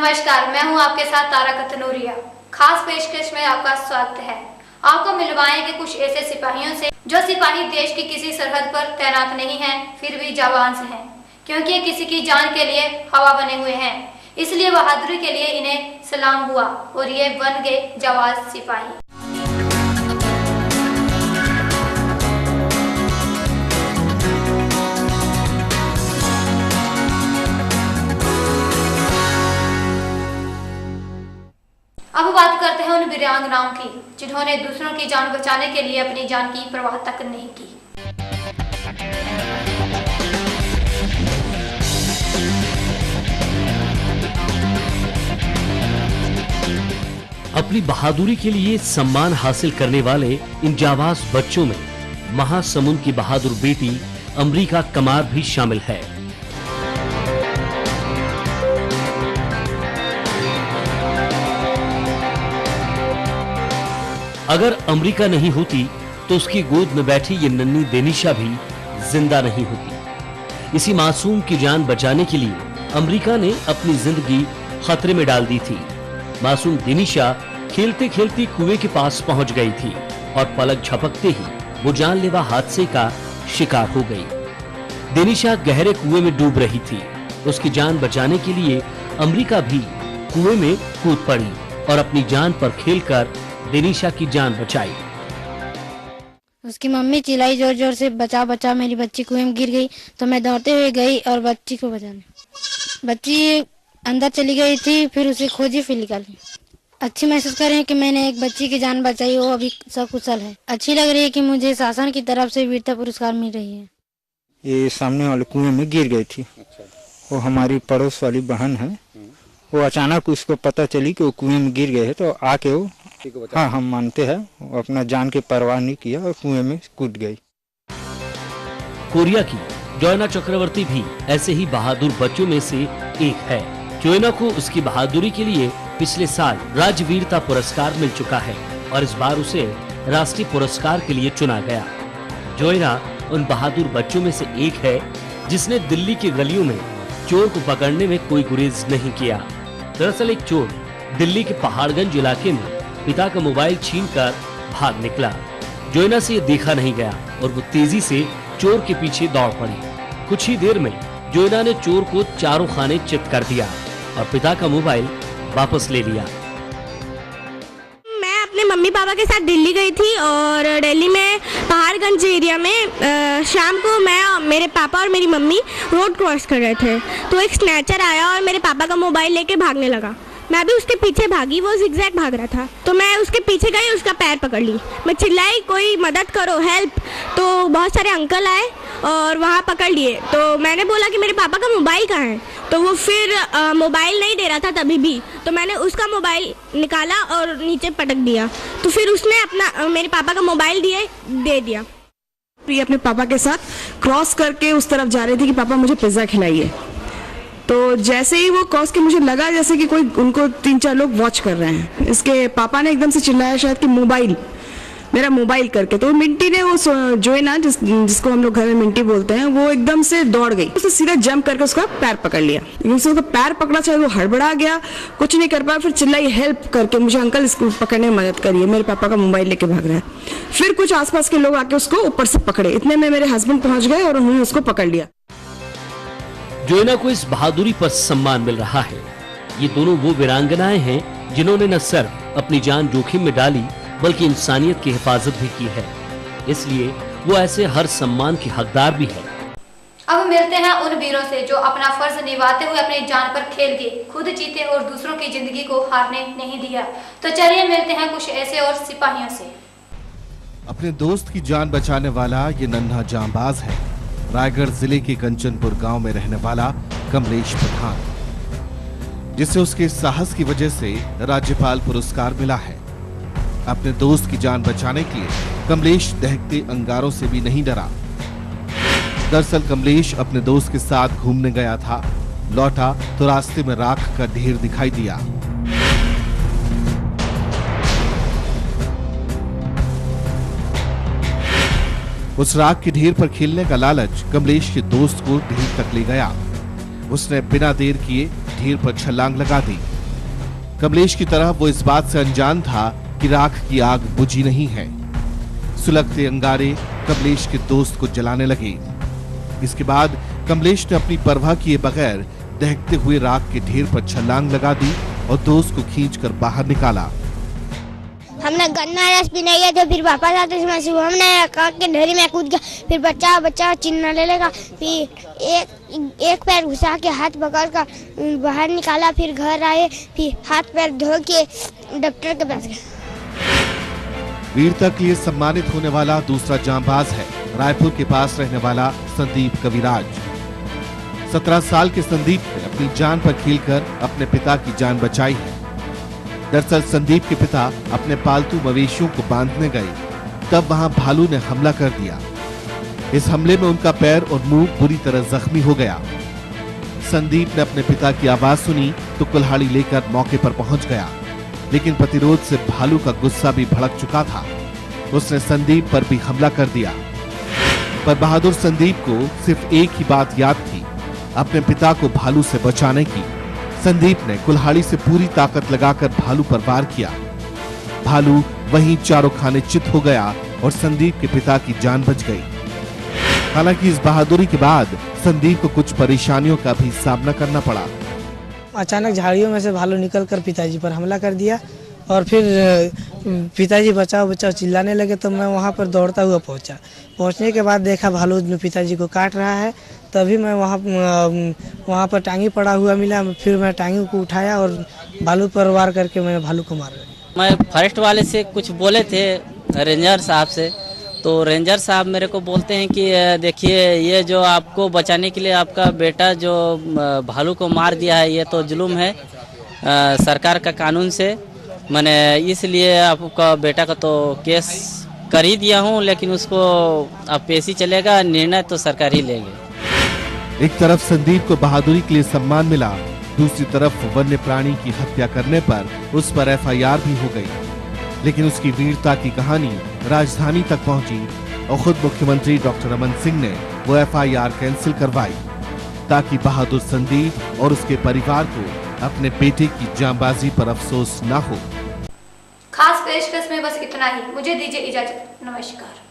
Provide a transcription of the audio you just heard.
नमस्कार, मैं हूं आपके साथ तारा कतनूरिया। खास पेशकश में आपका स्वागत है। आपको मिलवाएंगे कुछ ऐसे सिपाहियों से जो सिपाही देश की किसी सरहद पर तैनात नहीं हैं, फिर भी जाबाज हैं, क्योंकि ये किसी की जान के लिए हवा बने हुए हैं। इसलिए बहादुरी के लिए इन्हें सलाम हुआ और ये बन गए जाबाज सिपाही। अब बात करते हैं उन वीरांगनाओं की जिन्होंने दूसरों की जान बचाने के लिए अपनी जान की परवाह तक नहीं की। अपनी बहादुरी के लिए सम्मान हासिल करने वाले इन जाबाज बच्चों में महासमुंद की बहादुर बेटी अमरीका कमार भी शामिल है। अगर अमरीका नहीं होती तो उसकी गोद में बैठी ये नन्ही देनिशा भी जिंदा नहीं होती। इसी मासूम की जान बचाने के लिए अमरीका ने अपनी जिंदगी खतरे में डाल दी थी। मासूम देनिशा खेलते खेलते कुएं के पास पहुंच गई थी और पलक झपकते ही वो जानलेवा हादसे का शिकार हो गई। देनिशा गहरे कुएं में डूब रही थी। उसकी जान बचाने के लिए अमरीका भी कुएं में कूद पड़ी और अपनी जान पर खेलकर देनिशा की जान बचाई। उसकी मम्मी चिल्लाई जोर जोर से, बचा बचा, मेरी बच्ची कुएं में गिर गई। तो मैं दौड़ते हुए गई और बच्ची को बचाने। बच्ची अंदर चली गई थी, फिर उसे खोजी, फिर निकाली। अच्छी महसूस कर रहे हैं कि मैंने एक बच्ची की जान बचाई, वो अभी सकुशल है। अच्छी लग रही है कि मुझे शासन की तरफ से वीरता पुरस्कार मिल रही है। ये सामने वाले कुएं में गिर गई थी। वो हमारी पड़ोस वाली बहन है। वो अचानक उसको पता चली कि वो कुएं में गिर गए है, तो आके वो, हाँ, हम मानते हैं, वो अपना जान की परवाह नहीं किया और कुएं में कूद गई। कोरिया की जोयना चक्रवर्ती भी ऐसे ही बहादुर बच्चों में से एक है। जोयना को उसकी बहादुरी के लिए पिछले साल राज्य वीरता पुरस्कार मिल चुका है और इस बार उसे राष्ट्रीय पुरस्कार के लिए चुना गया। जोयना उन बहादुर बच्चों में से एक है जिसने दिल्ली की गलियों में चोर को पकड़ने में कोई गुरेज नहीं किया। दरअसल एक चोर दिल्ली के पहाड़गंज इलाके में पिता का मोबाइल छीनकर भाग निकला। जोयना से ये देखा नहीं गया और वो तेजी से चोर के पीछे दौड़ पड़ी। कुछ ही देर में जोयना ने चोर को चारों खाने चित कर दिया और पिता का मोबाइल वापस ले लिया। मैं अपने मम्मी पापा के साथ दिल्ली गई थी और दिल्ली में पहाड़गंज एरिया में शाम को मैं और मेरे पापा और मेरी मम्मी रोड क्रॉस कर रहे थे, तो एक स्नैचर आया और मेरे पापा का मोबाइल लेके भागने लगा। मैं भी उसके पीछे भागी, वो जिगजैग भाग रहा था, तो मैं उसके पीछे गई, उसका पैर पकड़ ली। मैं चिल्लाई, कोई मदद करो, हेल्प। तो बहुत सारे अंकल आए और वहाँ पकड़ लिए। तो मैंने बोला कि मेरे पापा का मोबाइल कहाँ है, तो वो फिर मोबाइल नहीं दे रहा था तभी भी, तो मैंने उसका मोबाइल निकाला और नीचे पटक दिया। तो फिर उसने अपना मेरे पापा का मोबाइल दे दिया। प्रिया अपने पापा के साथ क्रॉस करके उस तरफ जा रही थी कि पापा मुझे पिज्ज़ा खिलाइए। तो जैसे ही वो क्रॉस के मुझे लगा जैसे कि कोई उनको 3-4 लोग वॉच कर रहे हैं। इसके पापा ने एकदम से चिल्लाया शायद कि मोबाइल, मेरा मोबाइल करके। तो मिंटी ने, वो जोयना जिसको हम लोग घर में मिंटी बोलते हैं, वो एकदम से दौड़ गई। उसने सीधा जंप करके उसका पैर पकड़ लिया। उसका पैर पकड़ा, चाहे वो हड़बड़ा गया, कुछ नहीं कर पाया। फिर चिल्लाई हेल्प करके, मुझे अंकल इसको पकड़ने में मदद करिए, मेरे पापा का मोबाइल लेके भाग रहा है। फिर कुछ आसपास के लोग आके उसको ऊपर से पकड़े। इतने में मेरे हस्बैंड पहुंच गए और उन्होंने उसको पकड़ लिया। जोयना को इस बहादुरी पर सम्मान मिल रहा है। ये दोनों वो वीरांगनाएं हैं जिन्होंने न सिर्फ अपनी जान जोखिम में डाली बल्कि इंसानियत की हिफाजत भी की है। इसलिए वो ऐसे हर सम्मान की हकदार भी है। अब मिलते हैं उन वीरों से जो अपना फर्ज निभाते हुए अपनी जान पर खेल के खुद जीते और दूसरों की जिंदगी को हारने नहीं दिया। तो चलिए मिलते हैं कुछ ऐसे और सिपाहियों से। अपने दोस्त की जान बचाने वाला ये नन्हा जांबाज है रायगढ़ जिले के कंचनपुर गांव में रहने वाला कमलेश पठान, जिसे उसके साहस की वजह से राज्यपाल पुरस्कार मिला है। अपने दोस्त की जान बचाने के लिए कमलेश दहकते अंगारों से भी नहीं डरा। दरअसल कमलेश अपने दोस्त के साथ घूमने गया था। लौटा तो रास्ते में राख का ढेर दिखाई दिया। उस राख के ढेर पर खेलने का लालच कमलेश के दोस्त को ढेर तक ले गया। उसने बिना देर किए ढेर पर छलांग लगा दी कमलेश की तरह वो इस बात से अनजान था कि राख की आग बुझी नहीं है। सुलगते अंगारे कमलेश के दोस्त को जलाने लगे। इसके बाद कमलेश ने अपनी परवाह किए बगैर दहकते हुए राख के ढेर पर छलांग लगा दी और दोस्त को खींचकर बाहर निकाला। हमने गन्ना रस पीने गए थे, फिर वापस आते समय सुबह हमने काक के ढेरी में कूद गया, फिर बच्चा बच्चा चिन्हने लगा, फिर एक पैर घुसा के हाथ पकड़ कर बाहर निकाला, फिर घर आए, फिर हाथ पैर धो के डॉक्टर के पास गए। वीरता के लिए सम्मानित होने वाला दूसरा जांबाज है रायपुर के पास रहने वाला संदीप कविराज। 17 साल के संदीप ने अपनी जान पर खेलकर अपने पिता की जान बचाई है। दरअसल संदीप के पिता अपने पालतू मवेशियों को बांधने गए, तब वहां भालू ने हमला कर दिया। इस हमले में उनका पैर और मुंह बुरी तरह जख्मी हो गया। संदीप ने अपने पिता की आवाज सुनी तो कुल्हाड़ी लेकर मौके पर पहुंच गया, लेकिन प्रतिरोध से भालू का गुस्सा भी भड़क चुका था। उसने संदीप पर भी हमला कर दिया, पर बहादुर संदीप को सिर्फ एक ही बात याद थी, अपने पिता को भालू से बचाने की। संदीप ने कुल्हाड़ी से पूरी ताकत लगाकर भालू पर वार किया। भालू वहीं चारों खाने चित हो गया और संदीप के पिता की जान बच गई। हालांकि इस बहादुरी के बाद संदीप को कुछ परेशानियों का भी सामना करना पड़ा। अचानक झाड़ियों में से भालू निकलकर पिताजी पर हमला कर दिया और फिर पिताजी बचाओ बचाओ चिल्लाने लगे, तो मैं वहां पर दौड़ता हुआ पहुंचा। पहुंचने के बाद देखा भालू पिताजी को काट रहा है, तभी मैं वहां पर टांगी पड़ा हुआ मिला, फिर मैं टांगी को उठाया और भालू पर वार करके मैं भालू को मार दिया। मैं फॉरेस्ट वाले से कुछ बोले थे, रेंजर साहब से, तो रेंजर साहब मेरे को बोलते हैं कि देखिए ये जो आपको बचाने के लिए आपका बेटा जो भालू को मार दिया है, ये तो जुल्म है सरकार का कानून से, मैंने इसलिए आपका बेटा का तो केस कर ही दिया हूँ, लेकिन उसको अब पेशी चलेगा, निर्णय तो सरकार ही लेंगे। एक तरफ संदीप को बहादुरी के लिए सम्मान मिला, दूसरी तरफ वन्य प्राणी की हत्या करने पर उस पर FIR भी हो गई। लेकिन उसकी वीरता की कहानी राजधानी तक पहुंची और खुद मुख्यमंत्री डॉक्टर रमन सिंह ने वो FIR कैंसिल करवाई, ताकि बहादुर संदीप और उसके परिवार को अपने बेटे की जांबाजी पर अफसोस न हो। खास पेशकश में बस इतना ही। मुझे दीजिए इजाजत। नमस्कार।